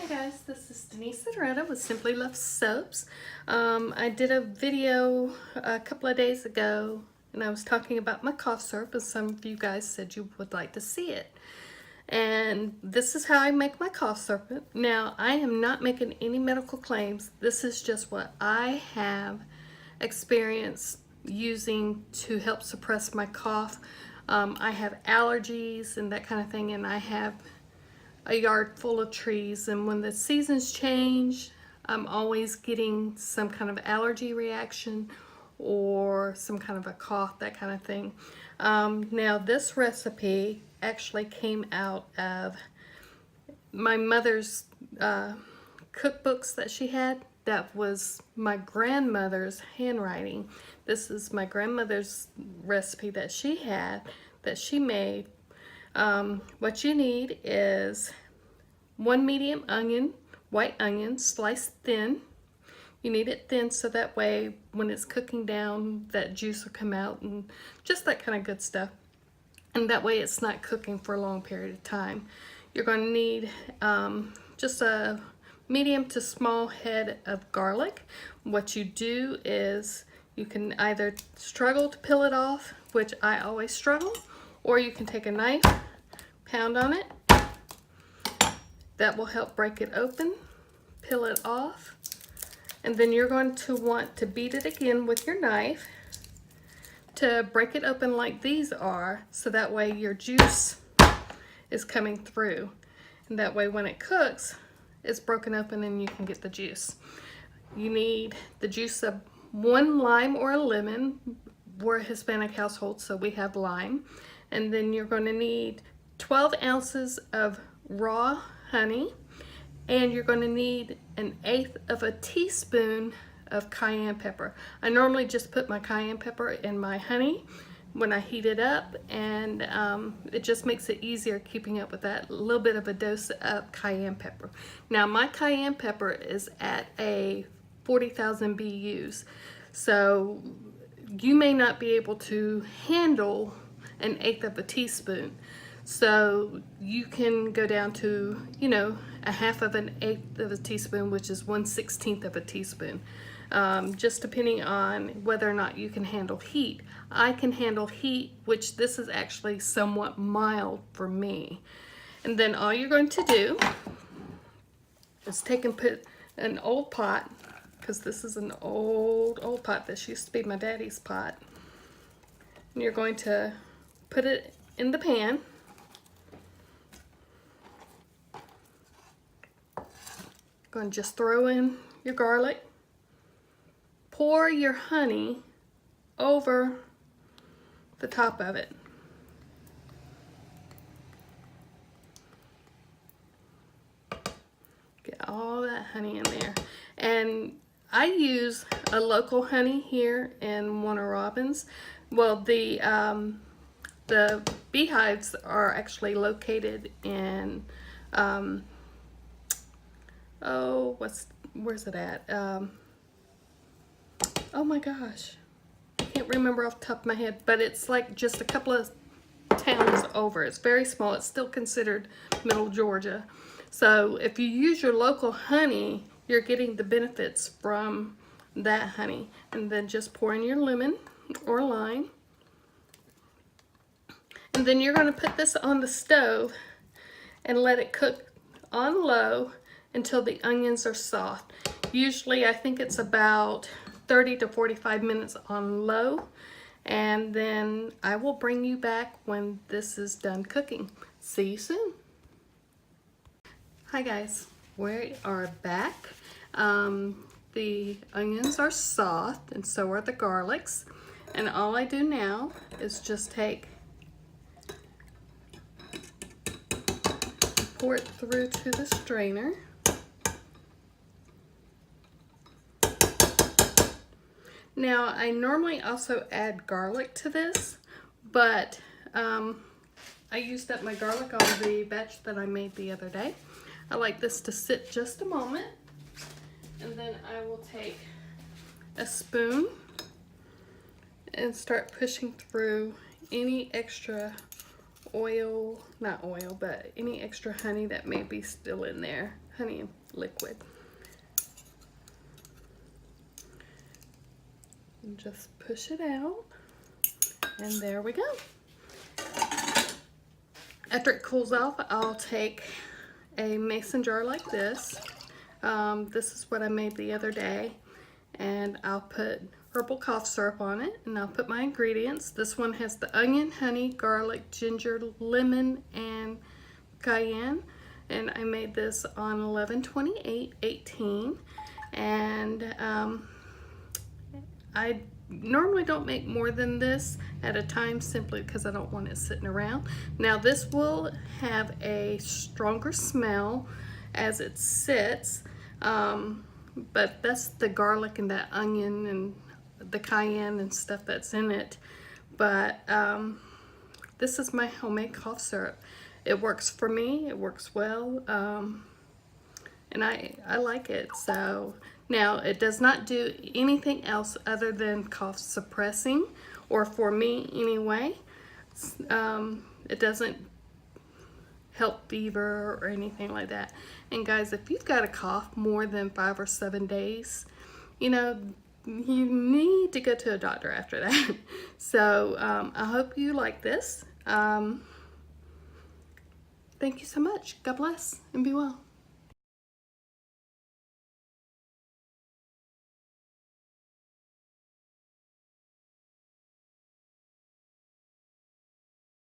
Hi guys, this is Deneice and Herrera with Simply Love Soaps. I did a video a couple of days ago and I was talking about my cough syrup, and some of you guys said you would like to see it. And this is how I make my cough syrup. Now, I am not making any medical claims. This is just what I have experienced using to help suppress my cough. I have allergies and that kind of thing, and I have a yard full of trees, and when the seasons change, I'm always getting some kind of allergy reaction or some kind of a cough, that kind of thing. Now this recipe actually came out of my mother's cookbooks that she had. That was my grandmother's handwriting. This is my grandmother's recipe that she had, that she made. What you need is 1 medium onion, white onion, sliced thin. You need it thin so that way when it's cooking down, that juice will come out and just that kind of good stuff. And that way it's not cooking for a long period of time. You're going to need just a medium to small head of garlic. What you do is you can either struggle to peel it off, which I always struggle, or you can take a knife, pound on it. That will help break it open, peel it off, and then you're going to want to beat it again with your knife to break it open like these are, so that way your juice is coming through. And that way when it cooks, it's broken open and you can get the juice. You need the juice of 1 lime or a lemon. We're a Hispanic household, so we have lime. And then you're going to need 12 ounces of raw honey, and you're going to need 1/8 of a teaspoon of cayenne pepper. I normally just put my cayenne pepper in my honey when I heat it up, and it just makes it easier keeping up with that little bit of a dose of cayenne pepper. Now my cayenne pepper is at a 40,000 BUs, so you may not be able to handle 1/8 of a teaspoon. So you can go down to, you know, 1/2 of 1/8 of a teaspoon, which is 1/16 of a teaspoon. Just depending on whether or not you can handle heat. I can handle heat, which this is actually somewhat mild for me. And then all you're going to do is take and put an old pot, because this is an old pot. This used to be my daddy's pot. And you're going to put it in the pan. Going to just throw in your garlic. Pour your honey over the top of it. Get all that honey in there. And I use a local honey here in Warner Robins. Well, the beehives are actually located in where's it at? Oh my gosh, I can't remember off the top of my head, but it's like just a couple of towns over. It's very small. It's still considered middle Georgia. So if you use your local honey, you're getting the benefits from that honey. And then just pour in your lemon or lime. And then you're going to put this on the stove and let it cook on low until the onions are soft. Usually I think it's about 30 to 45 minutes on low, and then I will bring you back when this is done cooking. See you soon. Hi guys, we are back. The onions are soft and so are the garlics, and all I do now is just pour it through to the strainer. Now, I normally also add garlic to this, but I used up my garlic on the batch that I made the other day. I like this to sit just a moment, and then I will take a spoon and start pushing through any extra oil, not oil, but any extra honey that may be still in there, honey liquid. And just push it out, and there we go. After it cools off, I'll take a mason jar like this. This is what I made the other day, and I'll put herbal cough syrup on it, and I'll put my ingredients. This one has the onion, honey, garlic, ginger, lemon, and cayenne, and I made this on 11/28/18, and I normally don't make more than this at a time simply because I don't want it sitting around. Now this will have a stronger smell as it sits, but that's the garlic and that onion and the cayenne and stuff that's in it. But this is my homemade cough syrup. It works for me, it works well, and I like it. So now it does not do anything else other than cough suppressing, or for me anyway. It doesn't help fever or anything like that. And guys, if you've got a cough more than 5 or 7 days, you know, you need to go to a doctor after that. So I hope you like this. Thank you so much. God bless and be well.